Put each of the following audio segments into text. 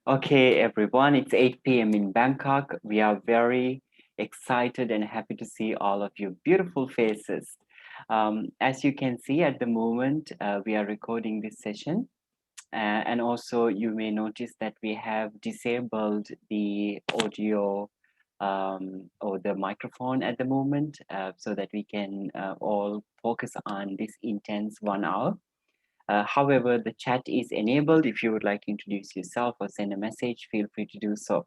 Okay, everyone, it's 8 p.m. in Bangkok. We are very excited and happy to see all of your beautiful faces. As you can see at the moment, we are recording this session. And also, you may notice that we have disabled the audio or the microphone at the moment so that we can all focus on this intense 1 hour. However, the chat is enabled. If you would like to introduce yourself or send a message, feel free to do so.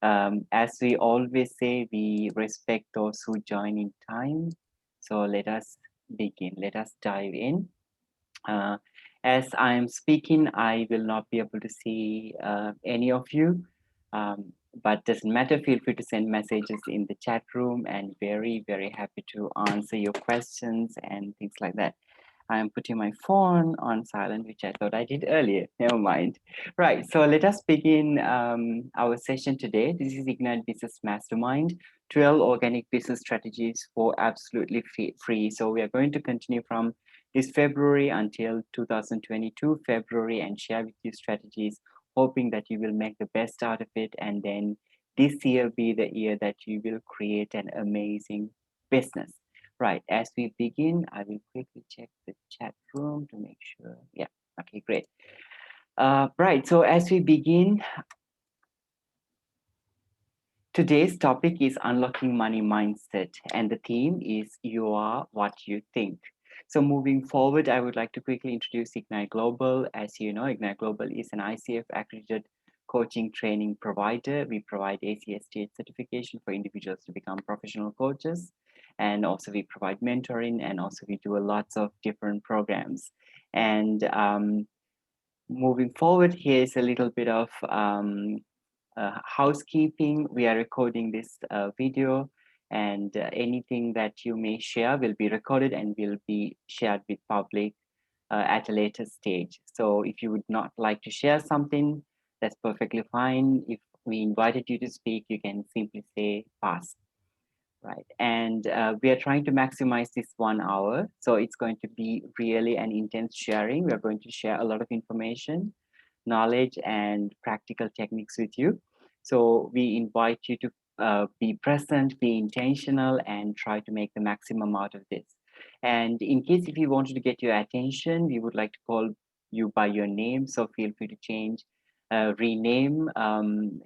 As we always say, we respect those who join in time. So let us begin. Let us dive in. Uh, as I am speaking, I will not be able to see any of you, but doesn't matter. Feel free to send messages in the chat room, and very happy to answer your questions and things like that. I'm putting my phone on silent, which I thought I did earlier. Never mind. Right. So let us begin our session today. This is Ignite Business Mastermind, 12 organic business strategies for absolutely free. So we are going to continue from this February until 2022 February and share with you strategies, hoping that you will make the best out of it. And then this year be the year that you will create an amazing business. Right, as we begin, I will quickly check the chat room to make sure. Yeah, okay, great. Right, so as we begin, today's topic is unlocking money mindset, and the theme is you are what you think. So moving forward, I would like to quickly introduce Ignite Global. As you know, Ignite Global is an ICF accredited coaching training provider. We provide ACST certification for individuals to become professional coaches. And also we provide mentoring, and also we do lots of different programs. And moving forward, here's a little bit of housekeeping. We are recording this video, and anything that you may share will be recorded and will be shared with public at a later stage. So if you would not like to share something, that's perfectly fine. If we invited you to speak, you can simply say pass. Right. And we are trying to maximize this 1 hour. So it's going to be really an intense sharing. We're going to share a lot of information, knowledge, and practical techniques with you. So we invite you to be present, be intentional, and try to make the maximum out of this. And in case if you wanted to get your attention, we would like to call you by your name. So feel free to change, rename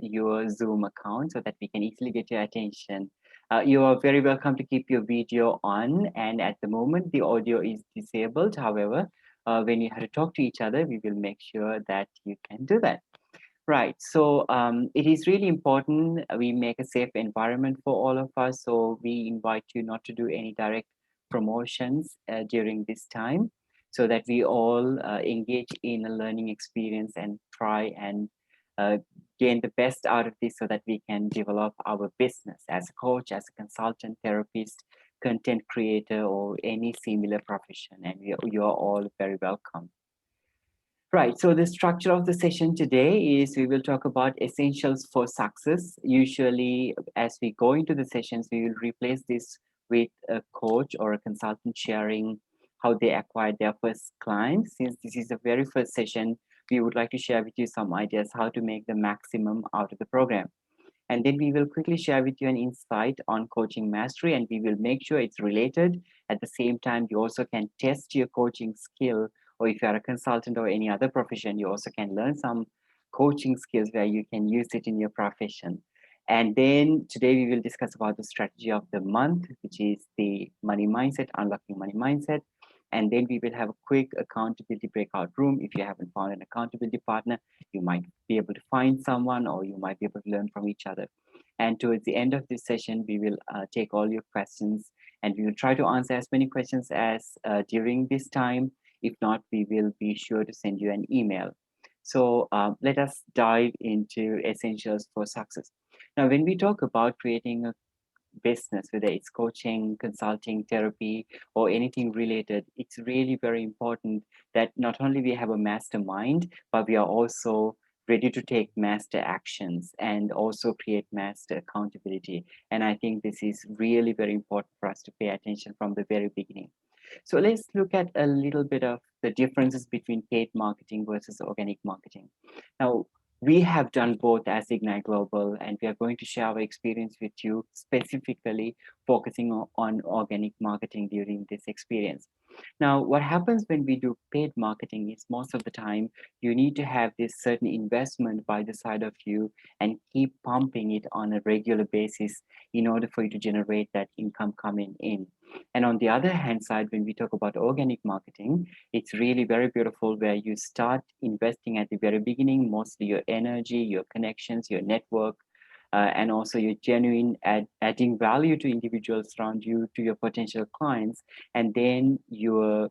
your Zoom account so that we can easily get your attention. You are very welcome to keep your video on, and at the moment the audio is disabled. However, when you have to talk to each other, we will make sure that you can do that. Right. So it is really important we make a safe environment for all of us. So we invite you not to do any direct promotions during this time, so that we all engage in a learning experience and try and uh, gain the best out of this so that we can develop our business as a coach, as a consultant, therapist, content creator, or any similar profession. And you are all very welcome. Right. So the structure of the session today is we will talk about essentials for success. Usually, as we go into the sessions, we will replace this with a coach or a consultant sharing how they acquired their first client. Since this is the very first session, we would like to share with you some ideas how to make the maximum out of the program. And then we will quickly share with you an insight on coaching mastery, and we will make sure it's related. At the same time, you also can test your coaching skill, or if you are a consultant or any other profession, you also can learn some coaching skills where you can use it in your profession. And then today we will discuss about the strategy of the month, which is the money mindset, unlocking money mindset. And then we will have a quick accountability breakout room. If you haven't found an accountability partner, you might be able to find someone, or you might be able to learn from each other. And towards the end of this session, we will take all your questions, and we will try to answer as many questions as during this time. If not, we will be sure to send you an email. So let us dive into essentials for success. Now, when we talk about creating a business, whether it's coaching, consulting, therapy, or anything related, it's really very important that not only we have a mastermind, but we are also ready to take master actions and also create master accountability. And I think this is really very important for us to pay attention from the very beginning. So let's look at a little bit of the differences between paid marketing versus organic marketing. Now, we have done both as Ignite Global, and we are going to share our experience with you, specifically focusing on organic marketing during this experience. Now, what happens when we do paid marketing is most of the time you need to have this certain investment by the side of you and keep pumping it on a regular basis in order for you to generate that income coming in. And on the other hand side, when we talk about organic marketing, it's really very beautiful where you start investing at the very beginning, mostly your energy, your connections, your network, and also your genuine adding value to individuals around you, to your potential clients, and then the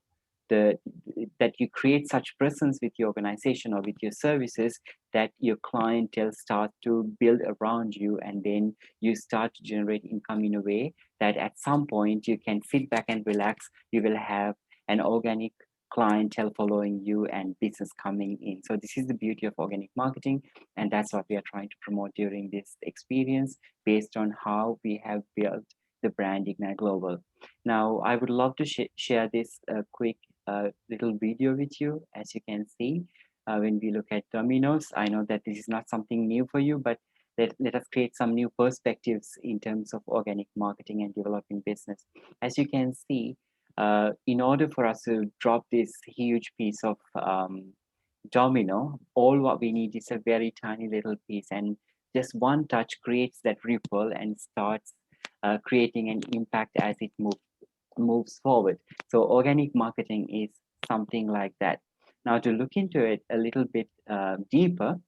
that you create such presence with your organization or with your services that your clientele starts to build around you, and then you start to generate income in a way that at some point you can sit back and relax. You will have an organic clientele following you and business coming in. So this is the beauty of organic marketing, and that's what we are trying to promote during this experience based on how we have built the brand Ignite Global. Now, I would love to share this quick little video with you. As you can see, when we look at Domino's, I know that this is not something new for you, but let us create some new perspectives in terms of organic marketing and developing business. As you can see, in order for us to drop this huge piece of domino, all what we need is a very tiny little piece, and just one touch creates that ripple and starts creating an impact as it moves forward. So organic marketing is something like that. Now, to look into it a little bit deeper,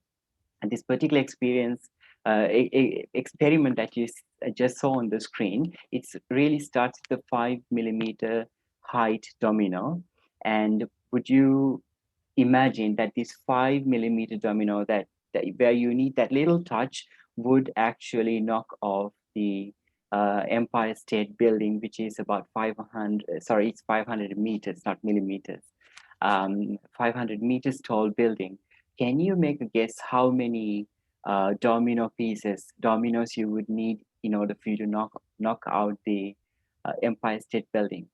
and this particular experience, experiment that you just saw on the screen, it really starts with the 5 millimeter height domino. And would you imagine that this 5 millimeter domino that where you need that little touch would actually knock off the Empire State Building, which is about 500, sorry, it's 500 meters, not millimeters, 500 meters tall building. Can you make a guess how many dominoes you would need in order for you to knock out the Empire State Building?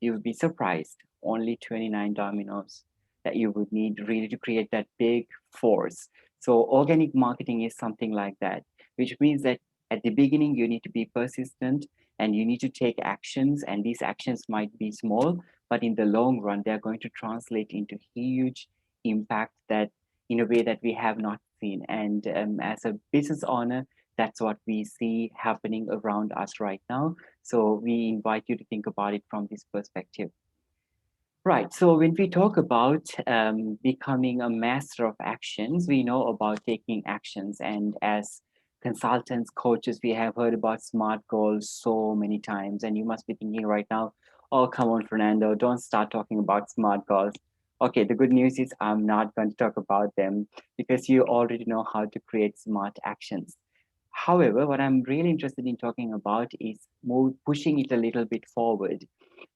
You would be surprised. Only 29 dominoes that you would need really to create that big force. So organic marketing is something like that, which means that at the beginning you need to be persistent and you need to take actions, and these actions might be small, but in the long run they're going to translate into huge impact that in a way that we have not seen. And as a business owner, that's what we see happening around us right now. So we invite you to think about it from this perspective. Right. So when we talk about becoming a master of actions, we know about taking actions. And as consultants, coaches, we have heard about SMART goals so many times. And you must be thinking right now, oh, come on, Fernando, don't start talking about SMART goals. Okay, the good news is I'm not going to talk about them because you already know how to create SMART actions. However, what I'm really interested in talking about is pushing it a little bit forward,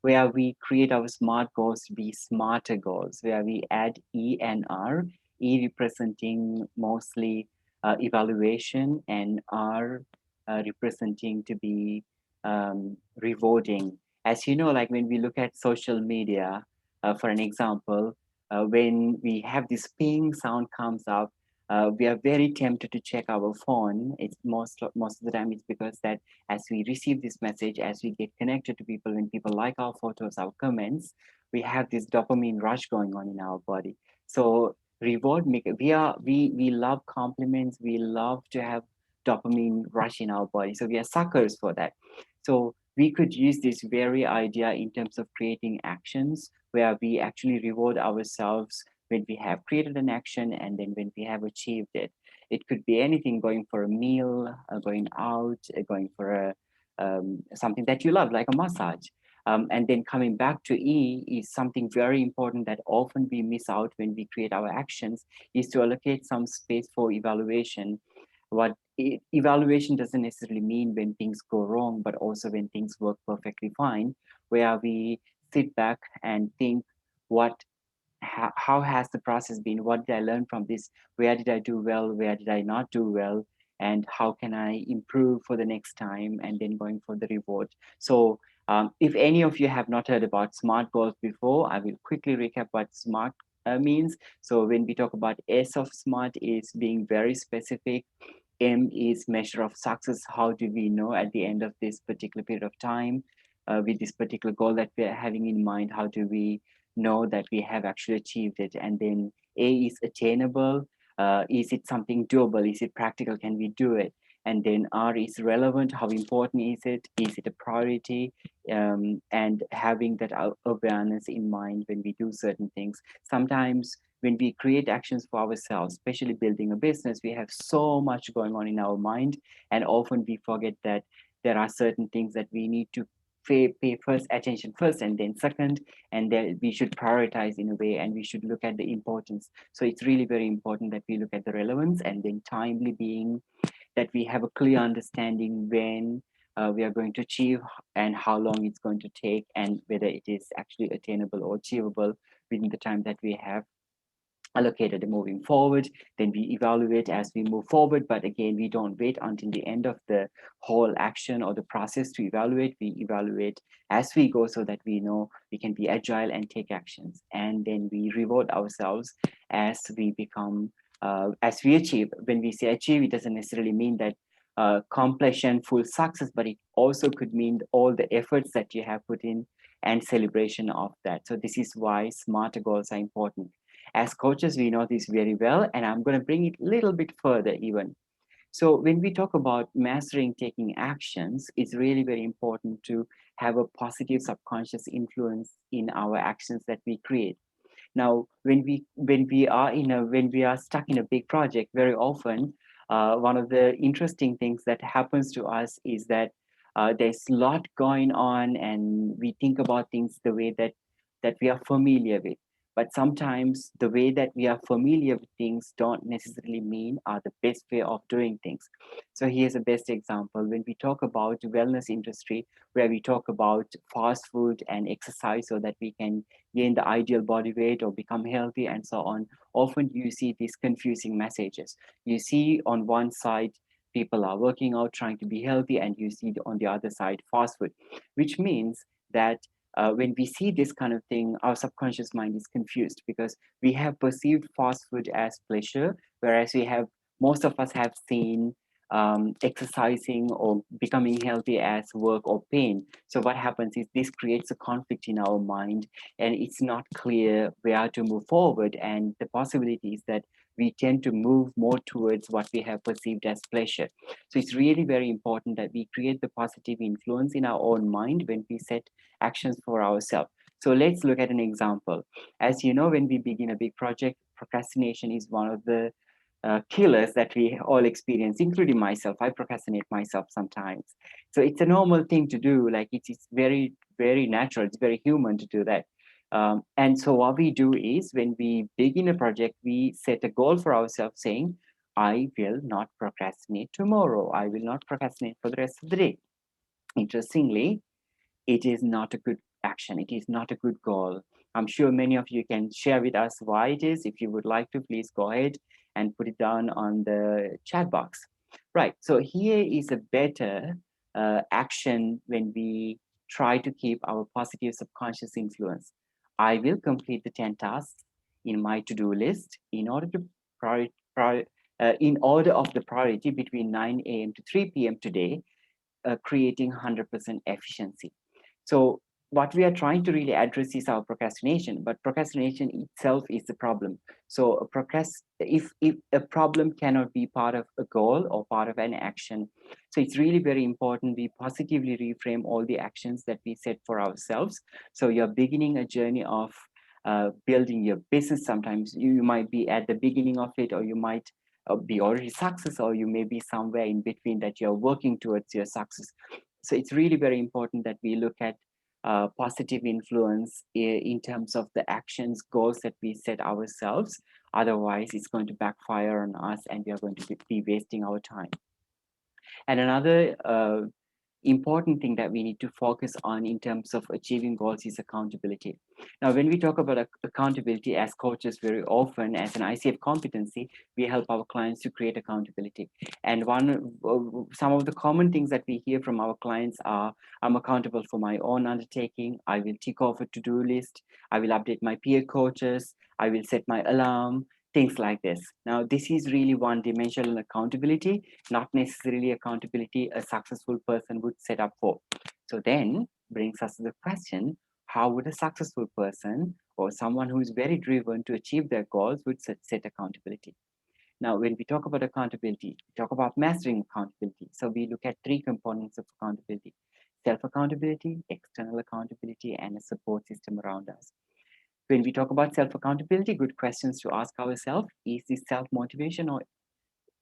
where we create our SMART goals to be smarter goals, where we add E and R, E representing mostly evaluation, and R representing to be rewarding. As you know, like when we look at social media, for an example, when we have this ping sound comes up, we are very tempted to check our phone. It's most of the time it's because that as we receive this message, as we get connected to people, when people like our photos, our comments, we have this dopamine rush going on in our body. So we love compliments. We love to have dopamine rush in our body. So we are suckers for that. So we could use this very idea in terms of creating actions where we actually reward ourselves when we have created an action and then when we have achieved it. It could be anything, going for a meal, going out, going for something that you love, like a massage. And then coming back to E is something very important that often we miss out when we create our actions, is to allocate some space for evaluation. What evaluation doesn't necessarily mean when things go wrong, but also when things work perfectly fine, where we sit back and think, what how has the process been? What did I learn from this? Where did I do well? Where did I not do well? And how can I improve for the next time? And then going for the reward. So if any of you have not heard about SMART goals before, I will quickly recap what SMART means. So when we talk about S of SMART is being very specific. M is measure of success. How do we know at the end of this particular period of time, with this particular goal that we're having in mind, how do we know that we have actually achieved it? And then A is attainable. Is it something doable? Is it practical? Can we do it? And then R is relevant. How important is it? Is it a priority? And having that awareness in mind when we do certain things. Sometimes when we create actions for ourselves, especially building a business, we have so much going on in our mind. And often we forget that there are certain things that we need to pay first attention first and then second, and that we should prioritize in a way, and we should look at the importance. So it's really very important that we look at the relevance, and then timely being that we have a clear understanding when we are going to achieve and how long it's going to take, and whether it is actually attainable or achievable within the time that we have allocated and moving forward. Then we evaluate as we move forward, but again, we don't wait until the end of the whole action or the process to evaluate. We evaluate as we go so that we know we can be agile and take actions, and then we reward ourselves as we become as we achieve. When we say achieve, it doesn't necessarily mean that completion full success, but it also could mean all the efforts that you have put in and celebration of that. So this is why smarter goals are important. As coaches, we know this very well, and I'm going to bring it a little bit further even. So when we talk about mastering taking actions, it's really very important to have a positive subconscious influence in our actions that we create. Now, when we are stuck in a big project, very often one of the interesting things that happens to us is that there's a lot going on, and we think about things the way that we are familiar with. But sometimes the way that we are familiar with things don't necessarily mean are the best way of doing things. So here's a best example. When we talk about wellness industry, where we talk about fast food and exercise so that we can gain the ideal body weight or become healthy and so on, often you see these confusing messages. You see on one side, people are working out, trying to be healthy, and you see on the other side, fast food, which means that when we see this kind of thing, our subconscious mind is confused because we have perceived fast food as pleasure, whereas most of us have seen exercising or becoming healthy as work or pain. So what happens is this creates a conflict in our mind, and it's not clear where to move forward. And the possibility is that we tend to move more towards what we have perceived as pleasure. So it's really very important that we create the positive influence in our own mind when we set actions for ourselves. So let's look at an example. As you know, when we begin a big project, procrastination is one of the killers that we all experience, including myself. I procrastinate myself sometimes. So it's a normal thing to do. Like it's very, very natural. It's very human to do that. And so what we do is when we begin a project, we set a goal for ourselves saying, I will not procrastinate tomorrow. I will not procrastinate for the rest of the day. Interestingly, it is not a good action. It is not a good goal. I'm sure many of you can share with us why it is. If you would like to, please go ahead and put it down on the chat box. Right. So here is a better action when we try to keep our positive subconscious influence. I will complete the 10 tasks in my to-do list in order to in order of the priority between 9 a.m. to 3 p.m. today, creating 100% efficiency. So what we are trying to really address is our procrastination, but procrastination itself is the problem. So if a problem cannot be part of a goal or part of an action, so it's really very important we positively reframe all the actions that we set for ourselves. So you're beginning a journey of building your business. Sometimes you might be at the beginning of it, or you might be already success, or you may be somewhere in between that you're working towards your success. So it's really very important that we look at positive influence in terms of the actions, goals that we set ourselves. Otherwise, it's going to backfire on us, and we are going to be wasting our time. And another important thing that we need to focus on in terms of achieving goals is accountability. Now, when we talk about accountability as coaches, very often as an ICF competency, we help our clients to create accountability. And some of the common things that we hear from our clients are, I'm accountable for my own undertaking. I will tick off a to-do list. I will update my peer coaches. I will set my alarm, things like this. Now, this is really one-dimensional accountability, not necessarily accountability a successful person would set up for. So then brings us to the question, how would a successful person or someone who is very driven to achieve their goals would set accountability? Now, when we talk about accountability, we talk about mastering accountability. So we look at three components of accountability: self-accountability, external accountability, and a support system around us. When we talk about self-accountability, good questions to ask ourselves: is this self-motivation or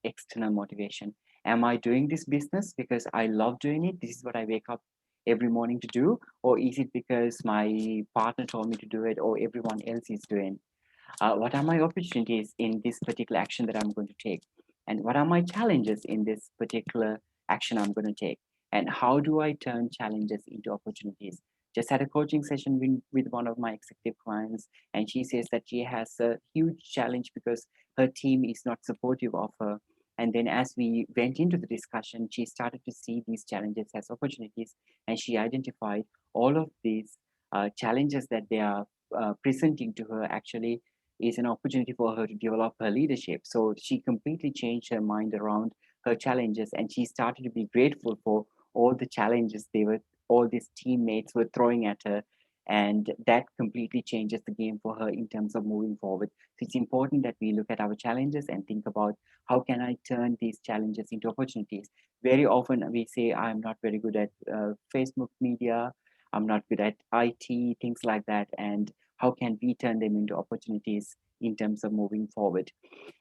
external motivation? Am I doing this business because I love doing it? This is what I wake up every morning to do. Or is it because my partner told me to do it or everyone else is doing? What are my opportunities in this particular action that I'm going to take? And what are my challenges in this particular action I'm going to take? And how do I turn challenges into opportunities? Just had a coaching session with one of my executive clients, and she says that she has a huge challenge because her team is not supportive of her. And then, as we went into the discussion, she started to see these challenges as opportunities, and she identified all of these challenges that they are presenting to her actually is an opportunity for her to develop her leadership. So she completely changed her mind around her challenges, and she started to be grateful for all the challenges all these teammates were throwing at her. And that completely changes the game for her in terms of moving forward. So it's important that we look at our challenges and think about how can I turn these challenges into opportunities. Very often we say, I'm not very good at Facebook media, I'm not good at IT, things like that. And how can we turn them into opportunities in terms of moving forward?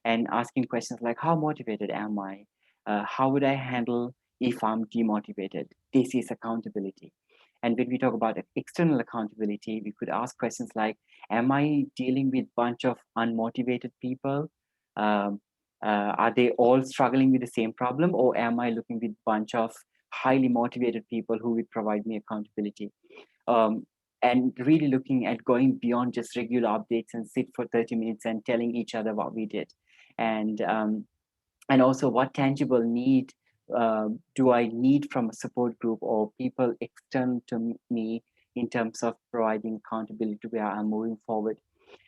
And asking questions like, how motivated am I? How would I handle if I'm demotivated? This is accountability. And when we talk about external accountability, we could ask questions like, am I dealing with a bunch of unmotivated people? Um, are they all struggling with the same problem? Or am I looking with a bunch of highly motivated people who will provide me accountability? um, and really looking at going beyond just regular updates and sit for 30 minutes and telling each other what we did. And and also what tangible need do I need from a support group or people external to me in terms of providing accountability to where I'm moving forward.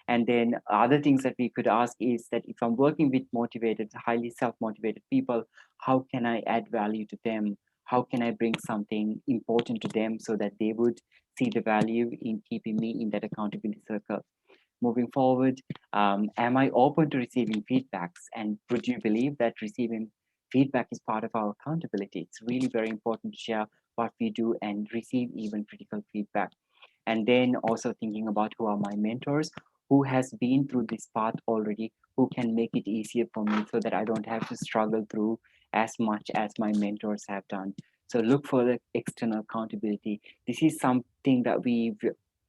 And then other things that we could ask is that if I'm working with motivated, highly self-motivated people, how can I add value to them? How can I bring something important to them so that they would see the value in keeping me in that accountability circle? Moving forward, am I open to receiving feedbacks? And would you believe that receiving feedback is part of our accountability? It's really very important to share what we do and receive even critical feedback. And then also thinking about who are my mentors, who has been through this path already, who can make it easier for me so that I don't have to struggle through as much as my mentors have done. So look for the external accountability. This is something that we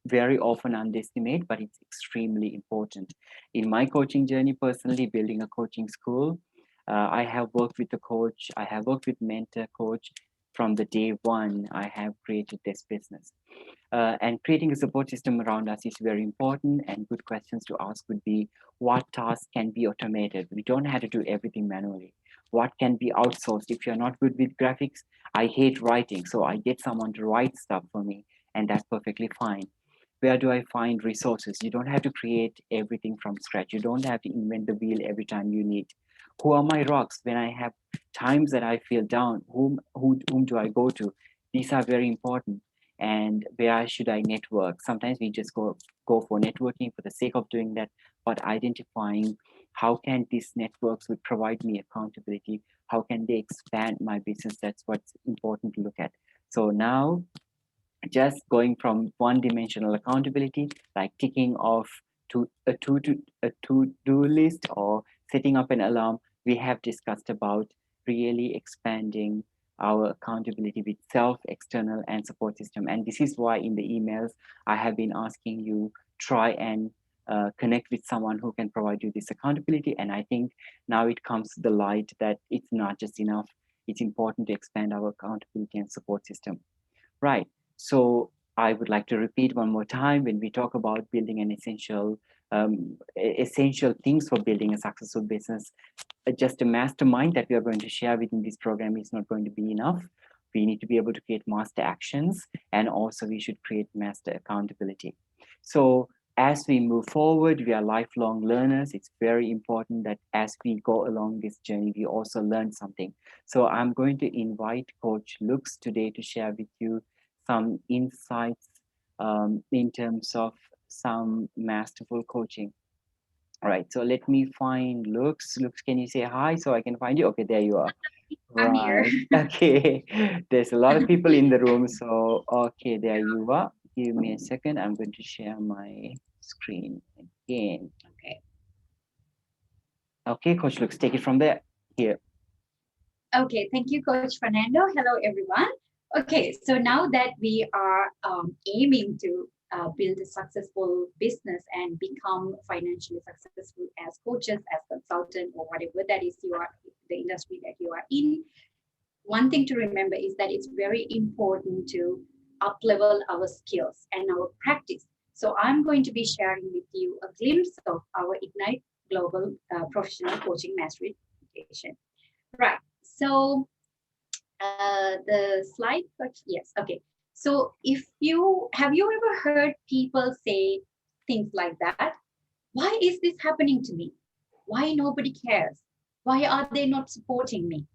very often underestimate, but it's extremely important. In my coaching journey, personally, building a coaching school, I have worked with a coach, I have worked with mentor coach from the day one I have created this business. And creating a support system around us is very important. And good questions to ask would be, what tasks can be automated? We don't have to do everything manually. What can be outsourced? If you're not good with graphics, I hate writing, so I get someone to write stuff for me, and that's perfectly fine. Where do I find resources? You don't have to create everything from scratch. You don't have to invent the wheel every time you need. Who are my rocks when I have times that I feel down? Whom do I go to? These are very important. And where should I network? Sometimes we just go for networking for the sake of doing that, but identifying how can these networks would provide me accountability? How can they expand my business? That's what's important to look at. So now, just going from one-dimensional accountability, like ticking off to a to-do list or setting up an alarm, we have discussed about really expanding our accountability with self, external, and support system. And this is why in the emails I have been asking you try and connect with someone who can provide you this accountability. And I think now it comes to the light that it's not just enough it's important to expand our accountability and support system. Right. So I would like to repeat one more time, when we talk about building an essential things for building a successful business, just a mastermind that we are going to share within this program is not going to be enough. We need to be able to create master actions, and also we should create master accountability. So as we move forward, we are lifelong learners. It's very important that as we go along this journey, we also learn something. So I'm going to invite Coach Lux today to share with you some insights in terms of some masterful coaching. All right, so let me find Lux. Lux, can you say hi so I can find you? Okay, there you are. I'm here. Right. Okay. There's a lot of people in the room. So, okay, there you are. Give me a second. I'm going to share my screen again. Okay. Okay, Coach Lux, take it from there. Here. Okay. Thank you, Coach Fernando. Hello, everyone. Okay. So now that we are aiming to build a successful business and become financially successful as coaches, as consultant, or whatever that is you are, the industry that you are in, one thing to remember is that it's very important to up level our skills and our practice. So I'm going to be sharing with you a glimpse of our Ignite Global Professional Coaching Mastery Education. Right. So the slide, yes. Okay. So if you have you ever heard people say things like that? Why is this happening to me? Why nobody cares? Why are they not supporting me?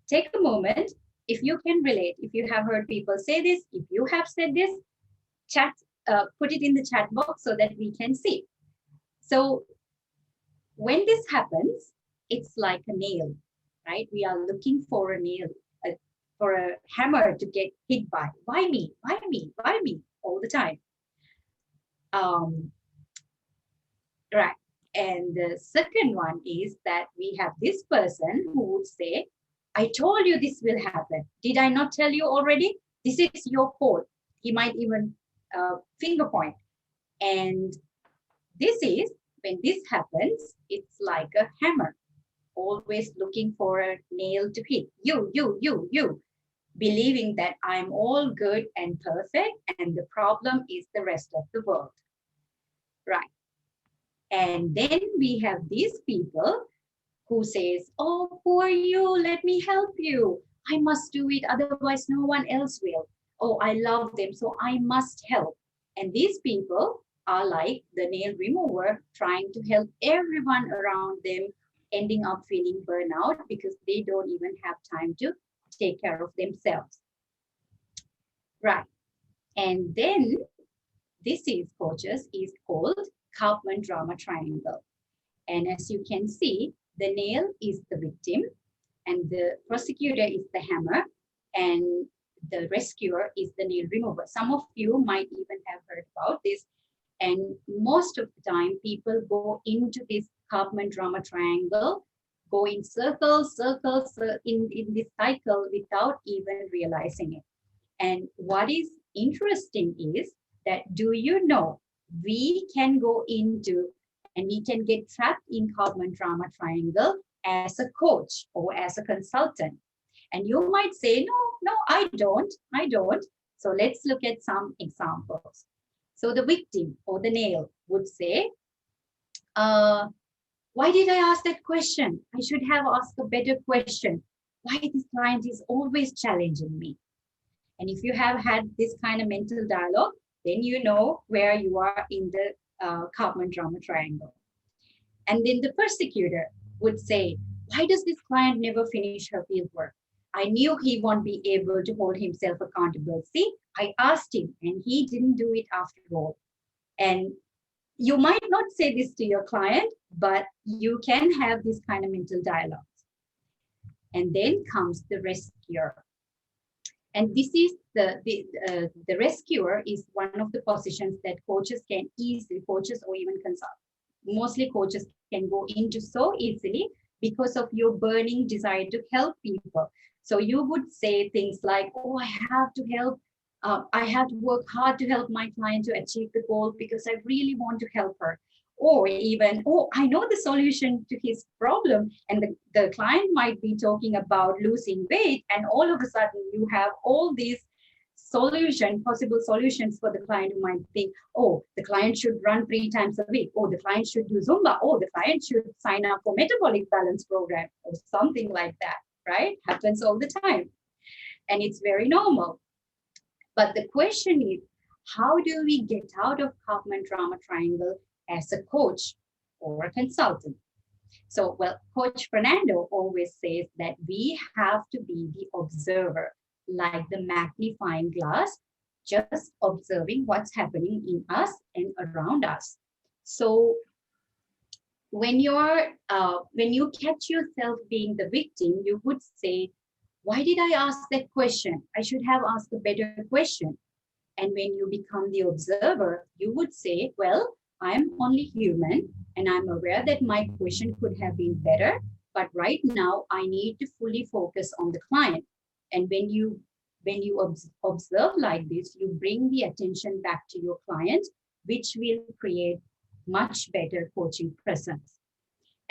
Take a moment. If you can relate, if you have heard people say this, if you have said this, chat, put it in the chat box so that we can see. So when this happens, it's like a nail, right? We are looking for a nail, for a hammer to get hit by. Why me? Why me? Why me? All the time. Um, right. And the second one is that we have this person who would say, I told you this will happen. Did I not tell you already? This is your fault. He might even finger point. And this is, when this happens, it's like a hammer, always looking for a nail to hit. You, believing that I'm all good and perfect, and the problem is the rest of the world. Right. And then we have these people who says, oh, poor you, let me help you. I must do it, otherwise no one else will. Oh, I love them, so I must help. And these people are like the nail remover, trying to help everyone around them, ending up feeling burnout because they don't even have time to take care of themselves. Right. And then this is, coaches, is called Kaufman drama triangle. And as you can see, the nail is the victim, and the prosecutor is the hammer, and the rescuer is the nail remover. Some of you might even have heard about this. And most of the time, people go into this Kaufman drama triangle, go in circles, in this cycle without even realizing it. And what is interesting is that, do you know, we can go into and we can get trapped in Kaufman drama triangle as a coach or as a consultant. And you might say, no, I don't. So let's look at some examples. So the victim or the nail would say, why did I ask that question? I should have asked a better question. Why this client is always challenging me? And if you have had this kind of mental dialogue, then you know where you are in the Kaufman drama triangle. And then the persecutor would say, why does this client never finish her field work? I knew he won't be able to hold himself accountable. See, I asked him and he didn't do it after all. And you might not say this to your client, but you can have this kind of mental dialogue. And then comes the rescuer. And this is the rescuer is one of the positions that coaches can easily, coaches or even consult. Mostly coaches can go into so easily because of your burning desire to help people. So you would say things like, oh, I have to help. I have to work hard to help my client to achieve the goal because I really want to help her. or even, oh, I know the solution to his problem. And the client might be talking about losing weight, and all of a sudden you have all these possible solutions for the client who might think, oh, the client should run 3 times a week, or the client should do Zumba, or the client should sign up for metabolic balance program, or something like that, right? Happens all the time. And it's very normal. But the question is, how do we get out of Kaufman drama triangle as a coach or a consultant? So, well, Coach Fernando always says that we have to be the observer, like the magnifying glass, just observing what's happening in us and around us. So, when you catch yourself being the victim, you would say, "Why did I ask that question? I should have asked a better question." And when you become the observer, you would say, well, I'm only human and I'm aware that my question could have been better, but right now I need to fully focus on the client. And when you observe like this, you bring the attention back to your client, which will create much better coaching presence.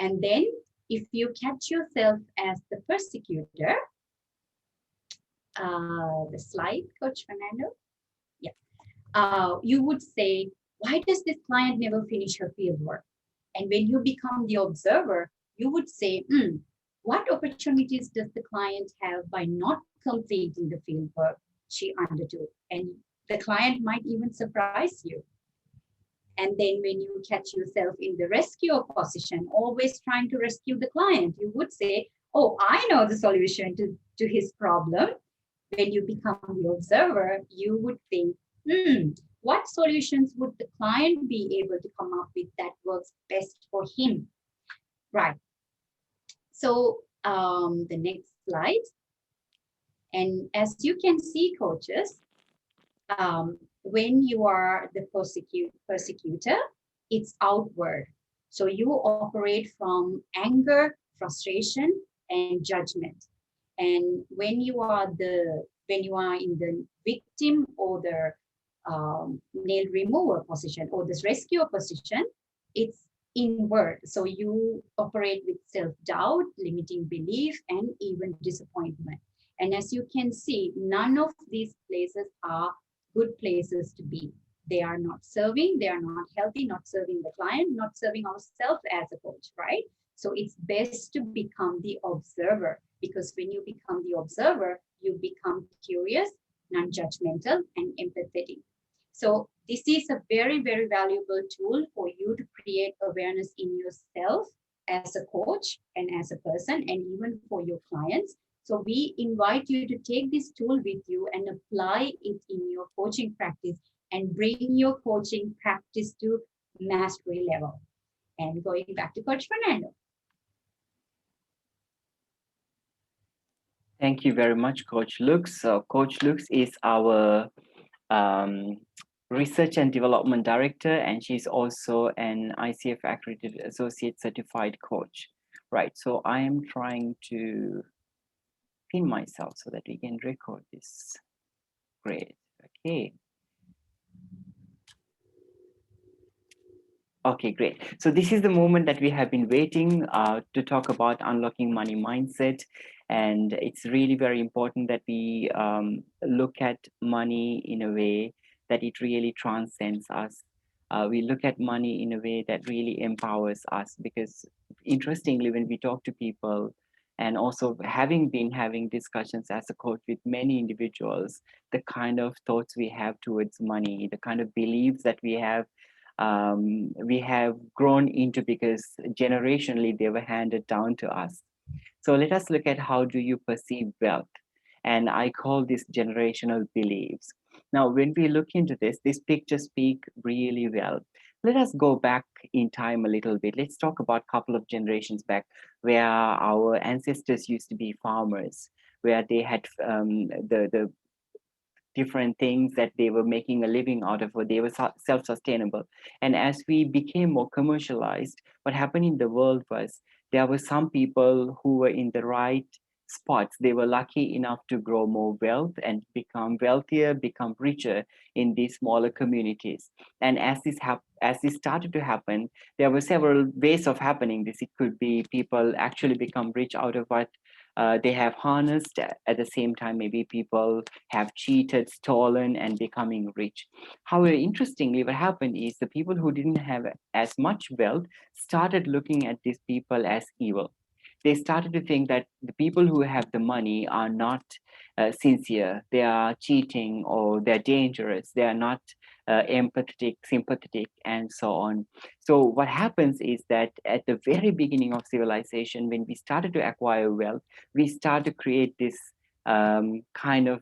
And then if you catch yourself as the persecutor, the slide, Coach Fernando. Yeah. You would say, why does this client never finish her field work? And when you become the observer, you would say, what opportunities does the client have by not completing the field work she undertook? And the client might even surprise you. And then when you catch yourself in the rescuer position, always trying to rescue the client, you would say, oh, I know the solution to his problem. When you become the observer, you would think, what solutions would the client be able to come up with that works best for him? Right. So the next slide. And as you can see, coaches, when you are the persecutor, it's outward. So you operate from anger, frustration, and judgment. And when you are in the victim or the nail remover position or this rescuer position, it's inward. So you operate with self-doubt, limiting belief, and even disappointment. And as you can see, none of these places are good places to be. They are not serving, they are not healthy, not serving the client, not serving ourselves as a coach, right? So it's best to become the observer, because when you become the observer, you become curious, non-judgmental, and empathetic. So this is a very, very valuable tool for you to create awareness in yourself as a coach and as a person, and even for your clients. So we invite you to take this tool with you and apply it in your coaching practice and bring your coaching practice to mastery level. And going back to Coach Fernando. Thank you very much, Coach Lux. So Coach Lux is our Research and Development Director, and she's also an ICF Accredited Associate Certified Coach. Right, so I am trying to pin myself so that we can record this. Great, okay. Okay, great. So this is the moment that we have been waiting to talk about unlocking money mindset. And it's really very important that we look at money in a way that it really transcends us. We look at money in a way that really empowers us, because interestingly, when we talk to people, and also having discussions as a coach with many individuals, the kind of thoughts we have towards money, the kind of beliefs that we have grown into, because generationally they were handed down to us. So let us look at how do you perceive wealth. And I call this generational beliefs. Now, when we look into this picture speak really well. Let us go back in time a little bit. Let's talk about a couple of generations back, where our ancestors used to be farmers, where they had the different things that they were making a living out of, or they were self-sustainable. And as we became more commercialized, what happened in the world was there were some people who were in the right spots. They were lucky enough to grow more wealth and become wealthier, become richer in these smaller communities. And as this as this started to happen, there were several ways of happening this. It could be people actually become rich out of what they have harnessed. At the same time, maybe people have cheated, stolen, and becoming rich. However, interestingly, what happened is the people who didn't have as much wealth started looking at these people as evil. They started to think that the people who have the money are not sincere, they are cheating, or they're dangerous, they are not empathetic, sympathetic, and so on. So, what happens is that at the very beginning of civilization, when we started to acquire wealth, we start to create this kind of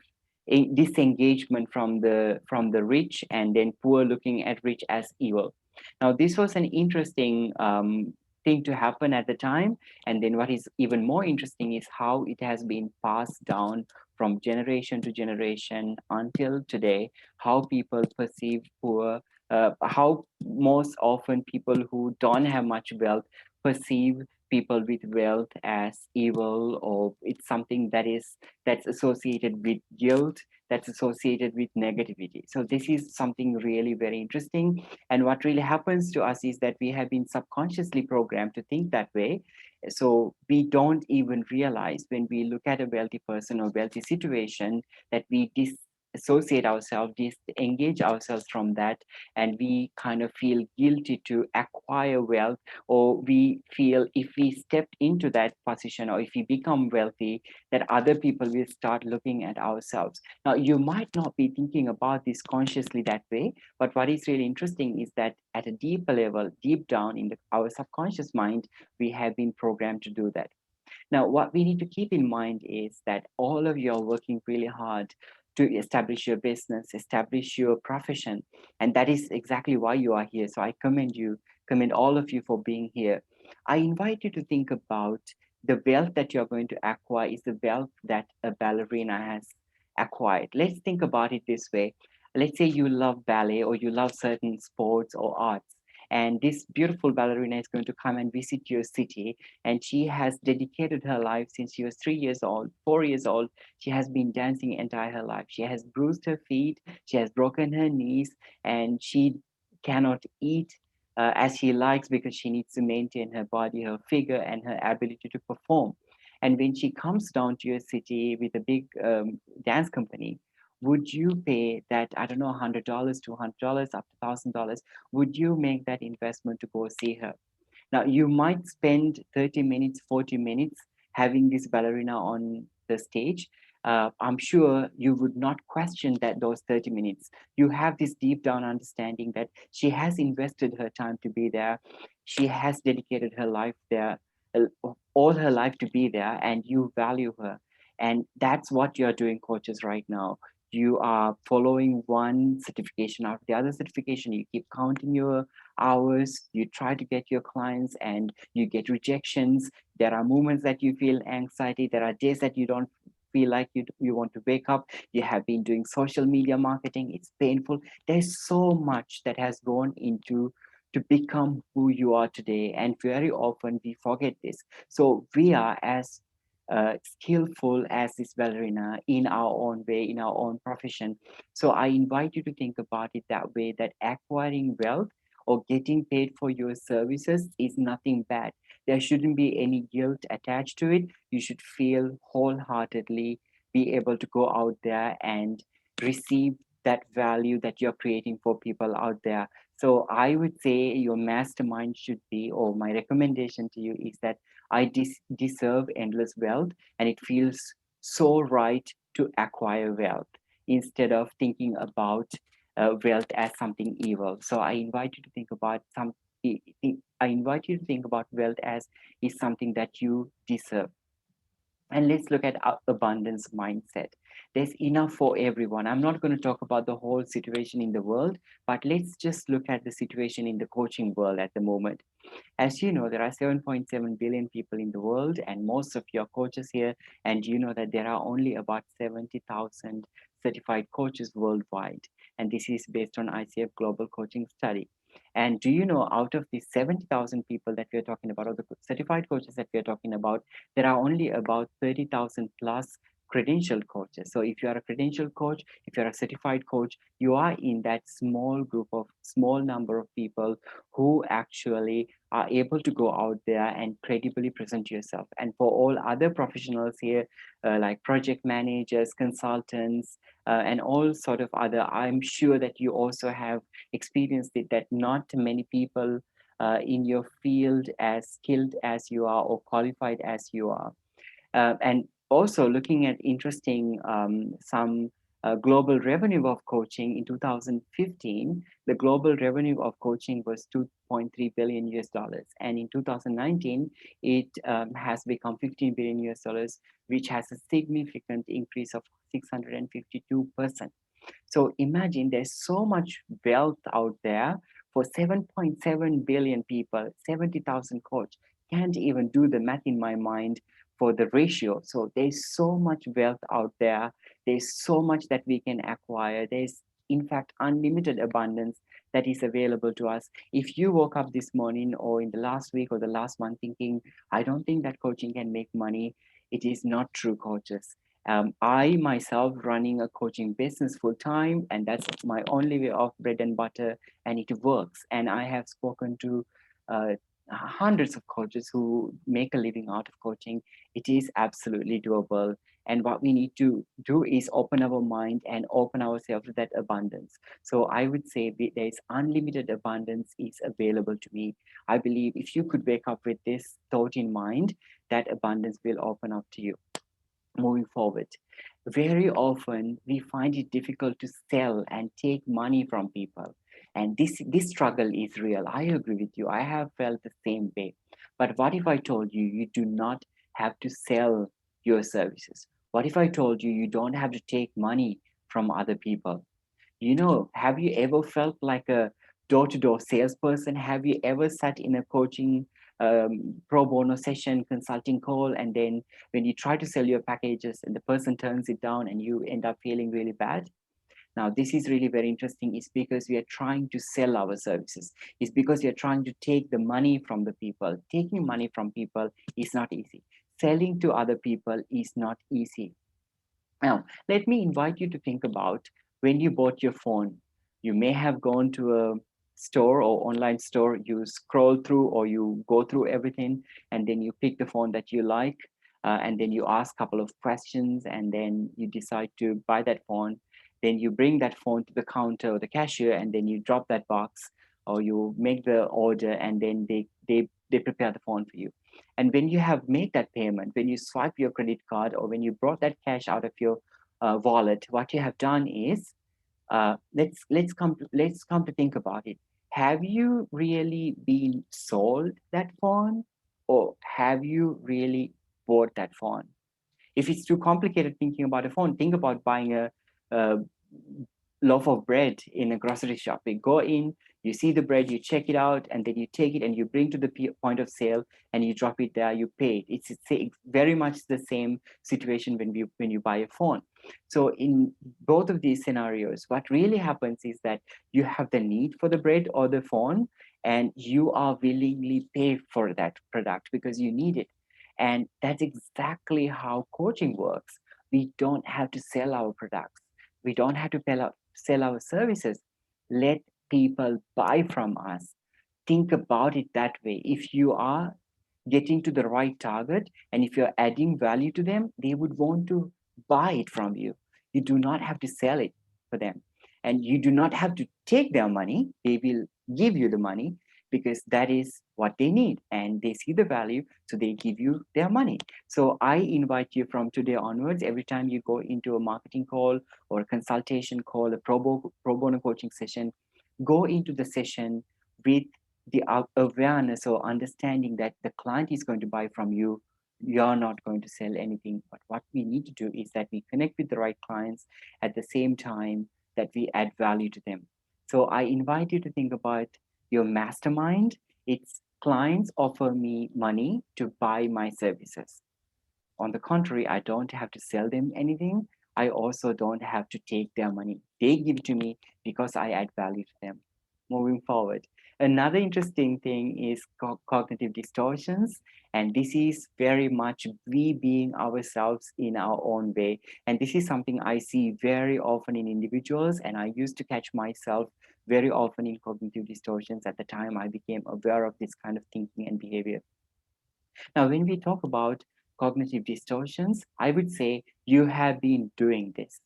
disengagement from the rich, and then poor looking at rich as evil. Now, this was an interesting thing to happen at the time. And then what is even more interesting is how it has been passed down from generation to generation until today, how people perceive poor, how most often people who don't have much wealth perceive people with wealth as evil, or it's something that's associated with guilt, that's associated with negativity. So this is something really very interesting. And what really happens to us is that we have been subconsciously programmed to think that way. So we don't even realize when we look at a wealthy person or wealthy situation that we disassociate ourselves, disengage ourselves from that, and we kind of feel guilty to acquire wealth, or we feel if we step into that position or if we become wealthy, that other people will start looking at ourselves. Now, you might not be thinking about this consciously that way, but what is really interesting is that at a deeper level, deep down in our subconscious mind, we have been programmed to do that. Now, what we need to keep in mind is that all of you are working really hard to establish your business, establish your profession, and that is exactly why you are here. So I commend you, commend all of you for being here. I invite you to think about the wealth that you're going to acquire is the wealth that a ballerina has acquired. Let's think about it this way. Let's say you love ballet or you love certain sports or arts, and this beautiful ballerina is going to come and visit your city, and she has dedicated her life since she was 3 years old, 4 years old. She has been dancing entire her life. She has bruised her feet, she has broken her knees, and she cannot eat as she likes because she needs to maintain her body, her figure, and her ability to perform. And when she comes down to your city with a big dance company, would you pay that, I don't know, $100, $200, up to $1,000? Would you make that investment to go see her? Now, you might spend 30 minutes, 40 minutes having this ballerina on the stage. I'm sure you would not question that those 30 minutes. You have this deep down understanding that she has invested her time to be there. She has dedicated her life there, all her life to be there, and you value her. And that's what you're doing, coaches, right now. You are following one certification after the other certification. You keep counting your hours, you try to get your clients, and you get rejections. There are moments that you feel anxiety, there are days that you don't feel like you want to wake up. You have been doing social media marketing, it's painful. There's so much that has gone into to become who you are today, and very often we forget this. So we are as skillful as this ballerina in our own way, in our own profession. So I invite you to think about it that way, that acquiring wealth or getting paid for your services is nothing bad. There shouldn't be any guilt attached to it. You should feel wholeheartedly be able to go out there and receive that value that you're creating for people out there. So I would say your mastermind should be, or my recommendation to you is that I deserve endless wealth, and it feels so right to acquire wealth instead of thinking about wealth as something evil. So I invite you to think about I invite you to think about wealth as is something that you deserve. And let's look at our abundance mindset. There's enough for everyone. I'm not going to talk about the whole situation in the world, but let's just look at the situation in the coaching world at the moment. As you know, there are 7.7 billion people in the world, and most of your coaches here, and you know that there are only about 70,000 certified coaches worldwide. And this is based on ICF Global Coaching Study. And do you know, out of the 70,000 people that we're talking about, or the certified coaches that we're talking about, there are only about 30,000 plus credentialed coaches. So if you are a credentialed coach, if you're a certified coach, you are in that small number of people who actually are able to go out there and credibly present yourself. And for all other professionals here, like project managers, consultants, and all sort of other, I'm sure that you also have experienced it, that not many people in your field as skilled as you are or qualified as you are. And also looking at interesting some global revenue of coaching in 2015, the global revenue of coaching was 2.3 billion US dollars. And in 2019, it has become 15 billion US dollars, which has a significant increase of 652%. So imagine there's so much wealth out there for 7.7 billion people, 70,000 coach. Can't even do the math in my mind for the ratio. So there's so much wealth out there. There's so much that we can acquire. There's, in fact, unlimited abundance that is available to us. If you woke up this morning or in the last week or the last month thinking, I don't think that coaching can make money, it is not true, coaches. I myself running a coaching business full time, and that's my only way of bread and butter, and it works. And I have spoken to uh, hundreds of coaches who make a living out of coaching. It is absolutely doable. And what we need to do is open our mind and open ourselves to that abundance. So I would say there is unlimited abundance is available to me. I believe if you could wake up with this thought in mind, that abundance will open up to you. Moving forward, very often we find it difficult to sell and take money from people, and this struggle is real. I agree with you, I have felt the same way. But what if I told you you do not have to sell your services? What if I told you you don't have to take money from other people? Have you ever felt like a door-to-door salesperson? Have you ever sat in a coaching pro bono session consulting call, and then when you try to sell your packages and the person turns it down and you end up feeling really bad? Now, this is really very interesting. It's because we are trying to sell our services. It's because we are trying to take the money from the people. Taking money from people is not easy. Selling to other people is not easy. Now, let me invite you to think about when you bought your phone. You may have gone to a store or online store, you scroll through or you go through everything, and then you pick the phone that you like, and then you ask a couple of questions, and then you decide to buy that phone. Then you bring that phone to the counter or the cashier, and then you drop that box or you make the order, and then they prepare the phone for you. And when you have made that payment, when you swipe your credit card or when you brought that cash out of your wallet, what you have done is, let's come to think about it. Have you really been sold that phone, or have you really bought that phone? If it's too complicated thinking about a phone, think about buying a loaf of bread in a grocery shop. You go in, you see the bread, you check it out, and then you take it and you bring to the point of sale and you drop it there, you pay it. It's very much the same situation when you buy a phone. So in both of these scenarios, what really happens is that you have the need for the bread or the phone, and you are willingly pay for that product because you need it. And that's exactly how coaching works. We don't have to sell our products. We don't have to sell our services. Let people buy from us. Think about it that way. If you are getting to the right target and if you're adding value to them, they would want to buy it from you. You do not have to sell it for them. And you do not have to take their money. They will give you the money because that is what they need and they see the value. So they give you their money. So I invite you from today onwards, every time you go into a marketing call or a consultation call, a pro bono coaching session, go into the session with the awareness or understanding that the client is going to buy from you. You're not going to sell anything. But what we need to do is that we connect with the right clients at the same time that we add value to them. So I invite you to think about your mastermind. It's clients offer me money to buy my services. On the contrary, I don't have to sell them anything. I also don't have to take their money. They give it to me because I add value to them. Moving forward. Another interesting thing is cognitive distortions. And this is very much we being ourselves in our own way. And this is something I see very often in individuals. And I used to catch myself very often in cognitive distortions at the time I became aware of this kind of thinking and behavior. Now, when we talk about cognitive distortions, I would say you have been doing this.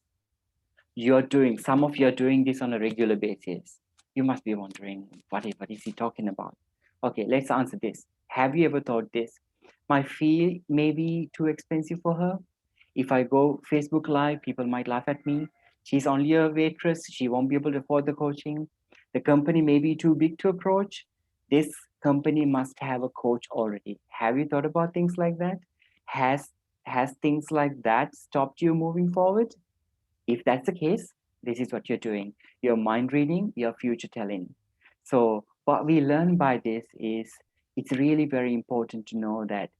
Some of you are doing this on a regular basis. You must be wondering, what is he talking about? Okay, let's answer this. Have you ever thought this? My fee may be too expensive for her. If I go Facebook Live, people might laugh at me. She's only a waitress. She won't be able to afford the coaching. The company may be too big to approach. This company must have a coach already. Have you thought about things like that? Has has things like that stopped you moving forward? If that's the case, this is what you're doing. You're mind reading, you're future telling. So, what we learn by this is it's really very important to know that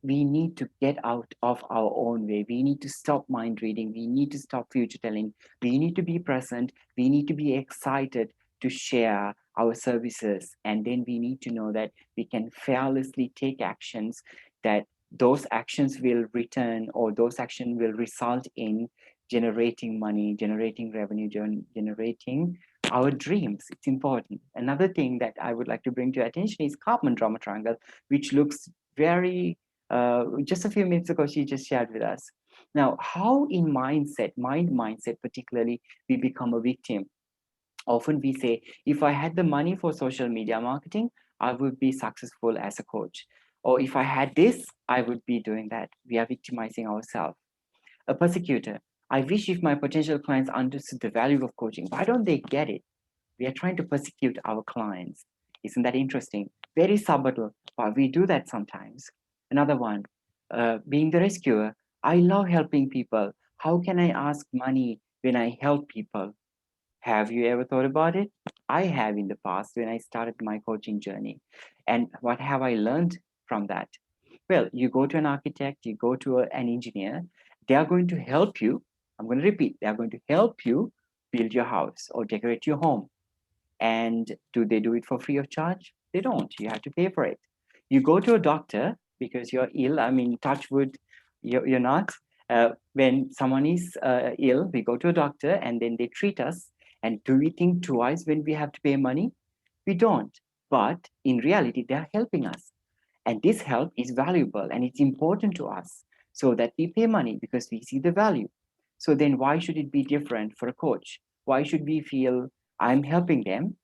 we need to get out of our own way. We need to stop mind reading. We need to stop future telling. We need to be present. We need to be excited to share our services. And then we need to know that we can fearlessly take actions, that those actions will return, or those actions will result in generating money, generating revenue, generating our dreams. It's important. Another thing that I would like to bring to your attention is carbon drama triangle, which looks very just a few minutes ago she just shared with us. Now, how in mindset particularly, we become a victim. Often we say, if I had the money for social media marketing, I would be successful as a coach. Or if I had this, I would be doing that. We are victimizing ourselves. A persecutor. I wish if my potential clients understood the value of coaching. Why don't they get it? We are trying to persecute our clients. Isn't that interesting? Very subtle, but we do that sometimes. Another one, being the rescuer. I love helping people. How can I ask money when I help people? Have you ever thought about it? I have in the past when I started my coaching journey. And what have I learned from that? Well, you go to an architect, you go to an engineer, they are going to help you. I'm going to repeat, they are going to help you build your house or decorate your home. And do they do it for free of charge? They don't. You have to pay for it. You go to a doctor because you're ill. I mean, touch wood, you're not. When someone is ill, we go to a doctor and then they treat us. And do we think twice when we have to pay money? We don't. But in reality, they're helping us. And this help is valuable and it's important to us so that we pay money because we see the value. So then why should it be different for a coach? Why should we feel I'm helping them?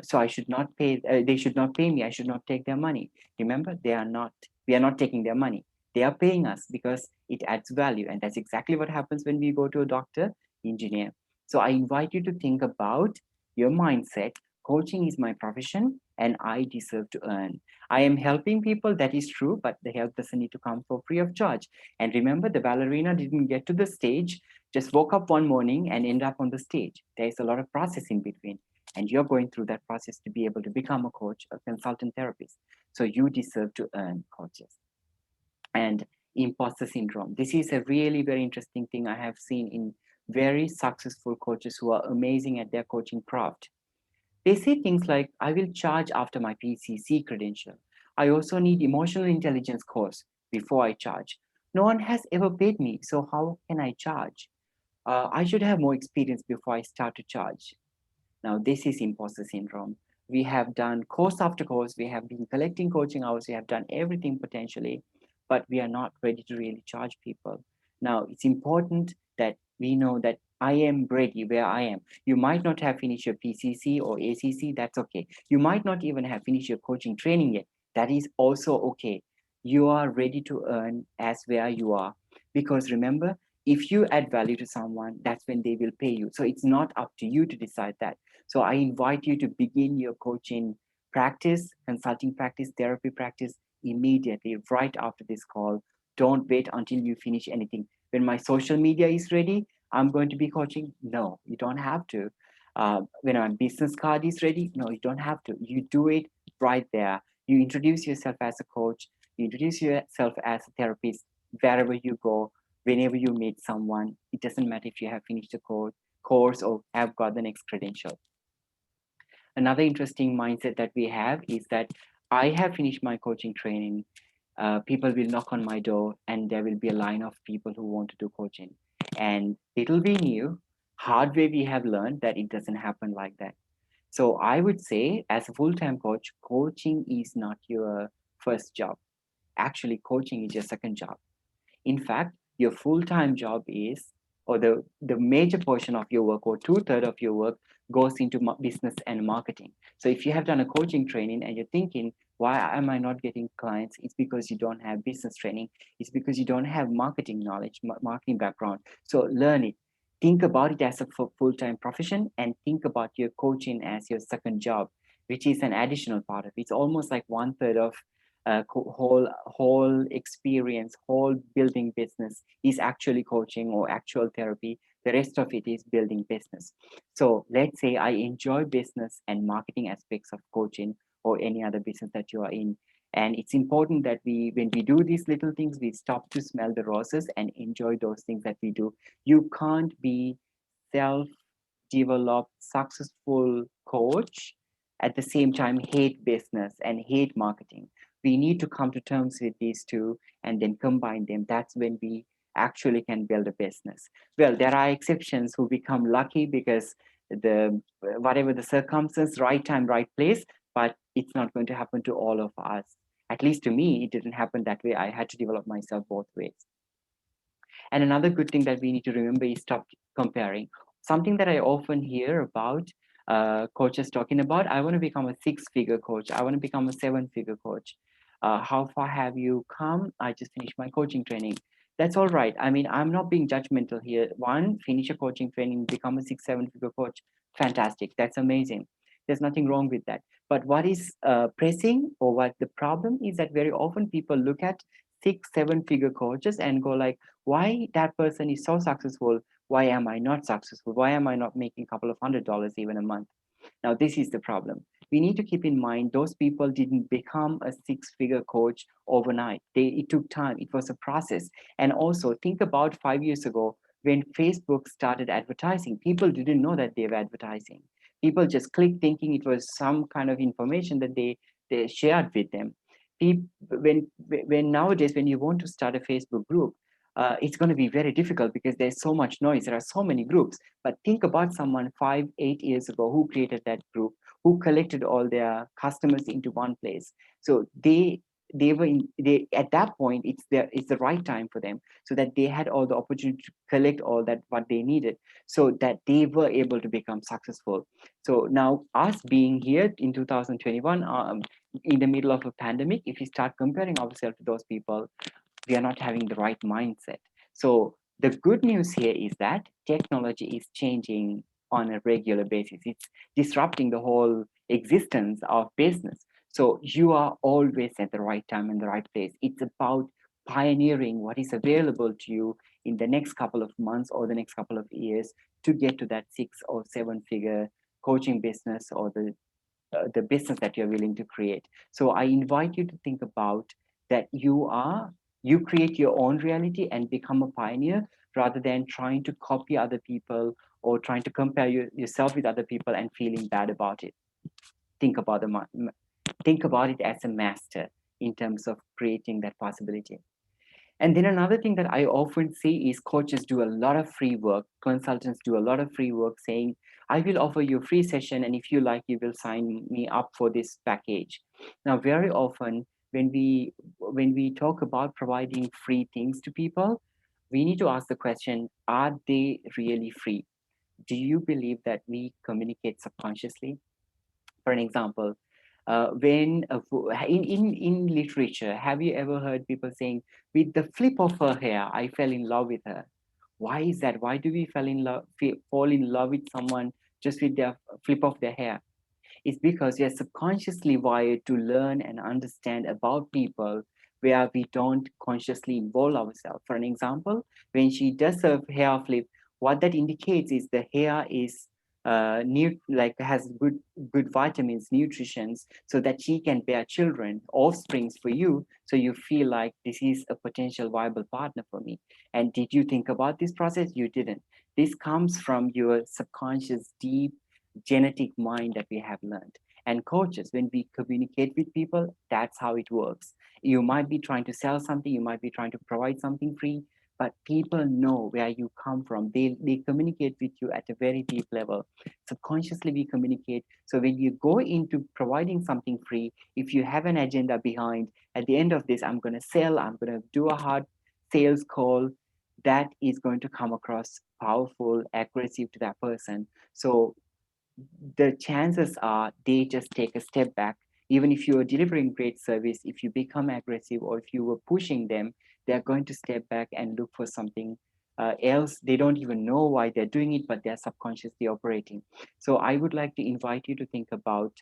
So I should not pay, they should not pay me. I should not take their money. Remember, we are not taking their money. They are paying us because it adds value. And that's exactly what happens when we go to a doctor, engineer. So I invite you to think about your mindset. Coaching is my profession and I deserve to earn. I am helping people, that is true, but the help doesn't need to come for free of charge. And remember, the ballerina didn't get to the stage, just woke up one morning and end up on the stage. There is a lot of process in between. And you're going through that process to be able to become a coach, a consultant therapist. So you deserve to earn coaches. And imposter syndrome. This is a really very interesting thing I have seen in very successful coaches who are amazing at their coaching craft. They say things like, I will charge after my PCC credential. I also need emotional intelligence course before I charge. No one has ever paid me, so how can I charge? I should have more experience before I start to charge. Now, this is imposter syndrome. We have done course after course, we have been collecting coaching hours, we have done everything potentially, but we are not ready to really charge people. Now, it's important that we know that I am ready where I am. You might not have finished your PCC or ACC, that's okay. You might not even have finished your coaching training yet, that is also okay. You are ready to earn as where you are. Because remember, if you add value to someone, that's when they will pay you. So it's not up to you to decide that. So I invite you to begin your coaching practice, consulting practice, therapy practice immediately, right after this call. Don't wait until you finish anything. When my social media is ready, I'm going to be coaching. No, you don't have to. When my business card is ready, no, you don't have to. You do it right there. You introduce yourself as a coach, you introduce yourself as a therapist wherever you go, whenever you meet someone. It doesn't matter if you have finished the course or have got the next credential. Another interesting mindset that we have is that I have finished my coaching training. People will knock on my door and there will be a line of people who want to do coaching. And little we knew, hard way we have learned that it doesn't happen like that. So I would say, as a full-time coach, coaching is not your first job. Actually, coaching is your second job. In fact, your full-time job is, or the major portion of your work, or two-thirds of your work, goes into business and marketing. So if you have done a coaching training and you're thinking, why am I not getting clients? It's because you don't have business training. It's because you don't have marketing knowledge, marketing background. So learn it. Think about it as a full-time profession, and think about your coaching as your second job, which is an additional part of it. It's almost like one-third of whole experience, whole building business is actually coaching or actual therapy. The rest of it is building business. So let's say I enjoy business and marketing aspects of coaching or any other business that you are in. And it's important that when we do these little things, we stop to smell the roses and enjoy those things that we do. You can't be self developed, successful coach at the same time hate business and hate marketing. We need to come to terms with these two and then combine them. That's when we actually can build a business. Well, there are exceptions who become lucky because the whatever the circumstance, right time, right place, but it's not going to happen to all of us. At least to me, it didn't happen that way. I had to develop myself both ways. And another good thing that we need to remember is stop comparing. Something that I often hear about coaches talking about, I want to become a six-figure coach. I want to become a seven-figure coach. How far have you come? I just finished my coaching training. That's all right. I mean, I'm not being judgmental here. One, finish a coaching training, become a six, seven-figure coach. Fantastic. That's amazing. There's nothing wrong with that. But what is pressing, or what the problem is, that very often people look at six, seven-figure coaches and go like, why that person is so successful, why am I not successful, why am I not making a couple of $100 even a month? Now this is the problem. We need to keep in mind those people didn't become a six-figure coach overnight. It took time. It was a process. And also think about 5 years ago when Facebook started advertising. People didn't know that they were advertising. People just clicked thinking it was some kind of information that they shared with them. When nowadays when you want to start a Facebook group, it's going to be very difficult because there's so much noise. There are so many groups. But think about someone 5, 8 years ago who created that group, who collected all their customers into one place. So they were they at that point, it's the right time for them, so that they had all the opportunity to collect all that what they needed, so that they were able to become successful. So now us being here in 2021, in the middle of a pandemic, if we start comparing ourselves to those people, we are not having the right mindset. So the good news here is that technology is changing on a regular basis. It's disrupting the whole existence of business. So you are always at the right time in the right place. It's about pioneering what is available to you in the next couple of months or the next couple of years to get to that six or seven figure coaching business, or the business that you're willing to create. So I invite you to think about that you create your own reality and become a pioneer, rather than trying to copy other people or trying to compare yourself with other people and feeling bad about it. Think about think about it as a master in terms of creating that possibility. And then another thing that I often see is coaches do a lot of free work, consultants do a lot of free work saying, I will offer you a free session, and if you like, you will sign me up for this package. Now, very often when we talk about providing free things to people, we need to ask the question, are they really free? Do you believe that we communicate subconsciously? For an example, when in literature, have you ever heard people saying, with the flip of her hair I fell in love with her? Why is that? Why do we fall in love with someone just with their flip of their hair? It's because we are subconsciously wired to learn and understand about people where we don't consciously involve ourselves. For an example, when she does a hair flip, what that indicates is the hair is like has good vitamins, nutritions, so that she can bear children, offsprings for you. So you feel like this is a potential viable partner for me. And did you think about this process? You didn't. This comes from your subconscious, deep genetic mind that we have learned. And coaches, when we communicate with people, that's how it works. You might be trying to sell something, you might be trying to provide something free, but people know where you come from. They communicate with you at a very deep level. Subconsciously, we communicate. So when you go into providing something free, if you have an agenda behind, at the end of this, I'm going to sell, I'm going to do a hard sales call, that is going to come across powerful, aggressive to that person. So the chances are they just take a step back. Even if you are delivering great service, if you become aggressive or if you were pushing them, they're going to step back and look for something else. They don't even know why they're doing it, but they're subconsciously operating. So I would like to invite you to think about,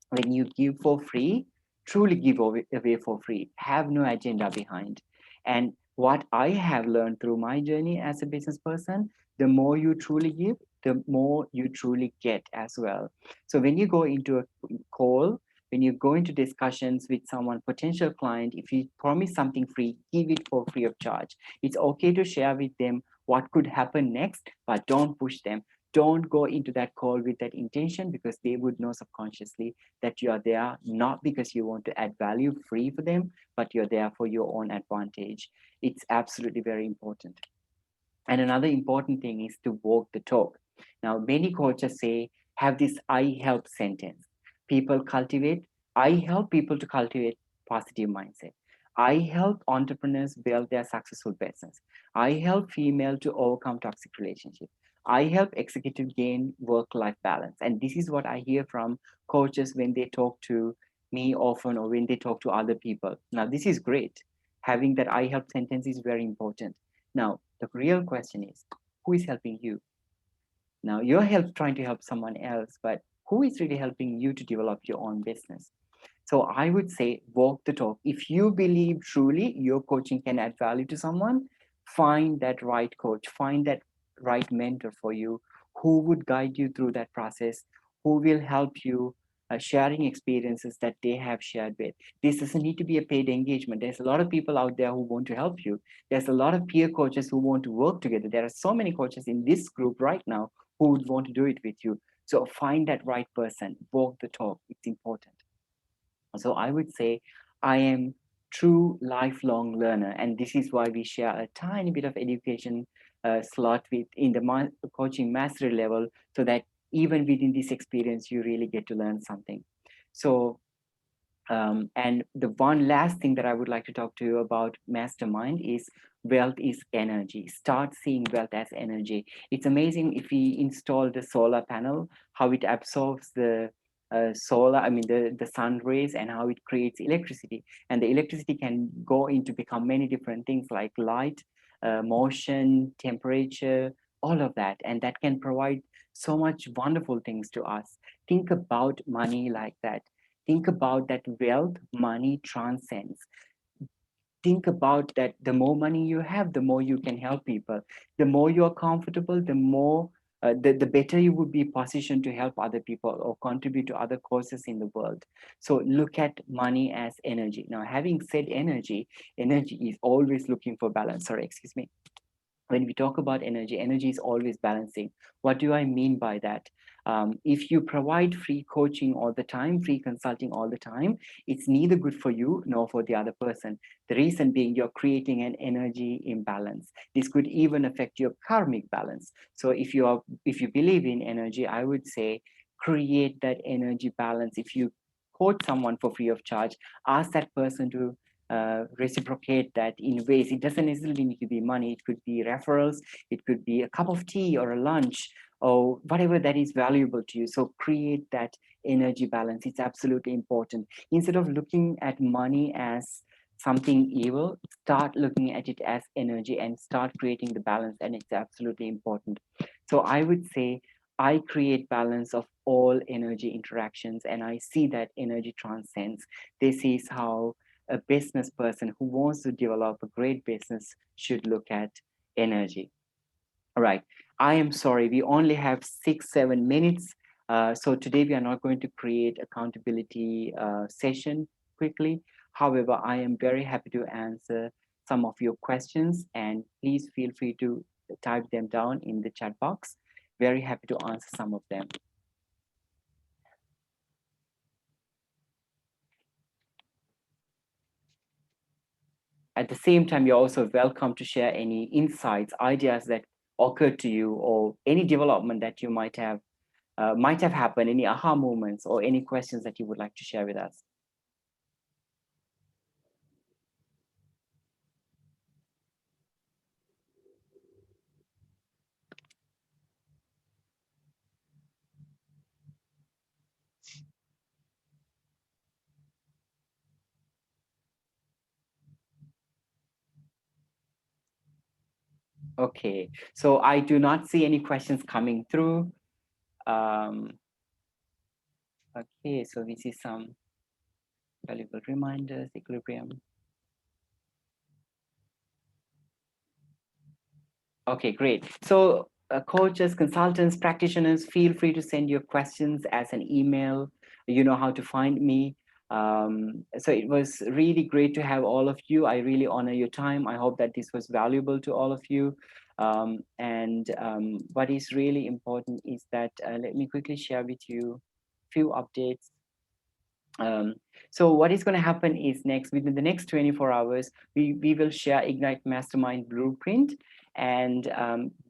when you give for free, truly give away for free, have no agenda behind. And what I have learned through my journey as a business person, the more you truly give, the more you truly get as well. So when you go into a call, when you go into discussions with someone, potential client, if you promise something free, give it for free of charge. It's okay to share with them what could happen next, but don't push them. Don't go into that call with that intention, because they would know subconsciously that you are there not because you want to add value free for them, but you're there for your own advantage. It's absolutely very important. And another important thing is to walk the talk. Now, many coaches say, have this I help sentence. People cultivate, I help people to cultivate positive mindset. I help entrepreneurs build their successful business. I help female to overcome toxic relationships. I help executive gain work-life balance. And this is what I hear from coaches when they talk to me often, or when they talk to other people. Now, this is great. Having that I help sentence is very important. Now, the real question is, who is helping you? Now, you're trying to help someone else, but who is really helping you to develop your own business? So I would say, walk the talk. If you believe truly your coaching can add value to someone, find that right coach, find that right mentor for you, who would guide you through that process, who will help you sharing experiences that they have shared with. This doesn't need to be a paid engagement. There's a lot of people out there who want to help you. There's a lot of peer coaches who want to work together. There are so many coaches in this group right now who would want to do it with you. So find that right person, walk the talk. It's important. So I would say I am true lifelong learner, and this is why we share a tiny bit of education slot with in the coaching mastery level, so that even within this experience, you really get to learn something. So and the one last thing that I would like to talk to you about mastermind is wealth is energy. Start seeing wealth as energy. It's amazing if we install the solar panel, how it absorbs the the sun rays, and how it creates electricity. And the electricity can go into become many different things like light, motion, temperature, all of that. And that can provide so much wonderful things to us. Think about money like that. Think about that wealth, money transcends. Think about that the more money you have, the more you can help people. The more you are comfortable, the more the better you would be positioned to help other people or contribute to other causes in the world. So look at money as energy. Now, having said energy, energy is always looking for balance. Sorry, excuse me. When we talk about energy, energy is always balancing. What do I mean by that? If you provide free coaching all the time, free consulting all the time, it's neither good for you nor for the other person. The reason being, you're creating an energy imbalance. This could even affect your karmic balance. So if you believe in energy, I would say create that energy balance. If you coach someone for free of charge, ask that person to reciprocate that in ways. It doesn't necessarily need to be money. It could be referrals. It could be a cup of tea or a lunch or whatever that is valuable to you. So create that energy balance. It's absolutely important. Instead of looking at money as something evil, start looking at it as energy and start creating the balance. And it's absolutely important. So I would say I create balance of all energy interactions, and I see that energy transcends. This is how a business person who wants to develop a great business should look at energy. All right. I am sorry, we only have 6, 7 minutes. So today we are not going to create accountability session quickly. However, I am very happy to answer some of your questions, and please feel free to type them down in the chat box. Very happy to answer some of them. At the same time, you're also welcome to share any insights, ideas that occurred to you, or any development that you might have happened, any aha moments, or any questions that you would like to share with us. Okay, so I do not see any questions coming through. Um, okay, so we see some valuable reminders, equilibrium. Okay, great. So coaches, consultants, practitioners, feel free to send your questions as an email. You know how to find me. So it was really great to have all of you. I really honor your time. I hope that this was valuable to all of you. And what is really important is that, let me quickly share with you a few updates. Um, so what is going to happen is next, within the next 24 hours, we will share Ignite Mastermind Blueprint. And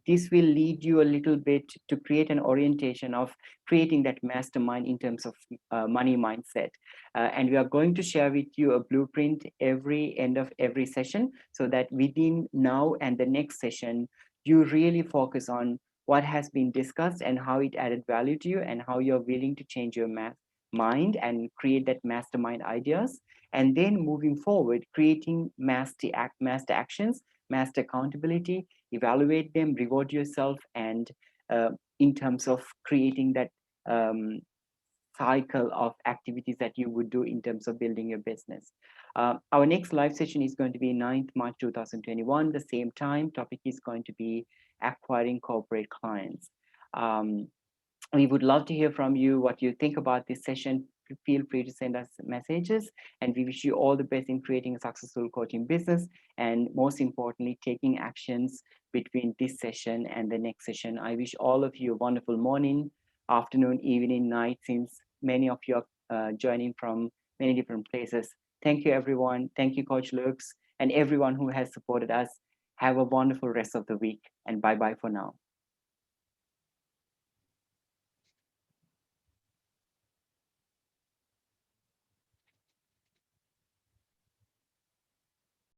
this will lead you a little bit to create an orientation of creating that mastermind in terms of money mindset. And we are going to share with you a blueprint every end of every session, so that within now and the next session, you really focus on what has been discussed and how it added value to you, and how you're willing to change your mind and create that mastermind ideas. And then moving forward, creating master actions, master accountability, evaluate them, reward yourself, and uh, in terms of creating that um, cycle of activities that you would do in terms of building your business. Our next live session is going to be 9th March 2021. The same time, topic is going to be acquiring corporate clients. Um, we would love to hear from you what you think about this session. Feel free to send us messages, and we wish you all the best in creating a successful coaching business, and most importantly, taking actions between this session and the next session. I wish all of you a wonderful morning, afternoon, evening, night, since many of you are joining from many different places. Thank you, everyone. Thank you, Coach Lux, and everyone who has supported us. Have a wonderful rest of the week, and bye bye for now.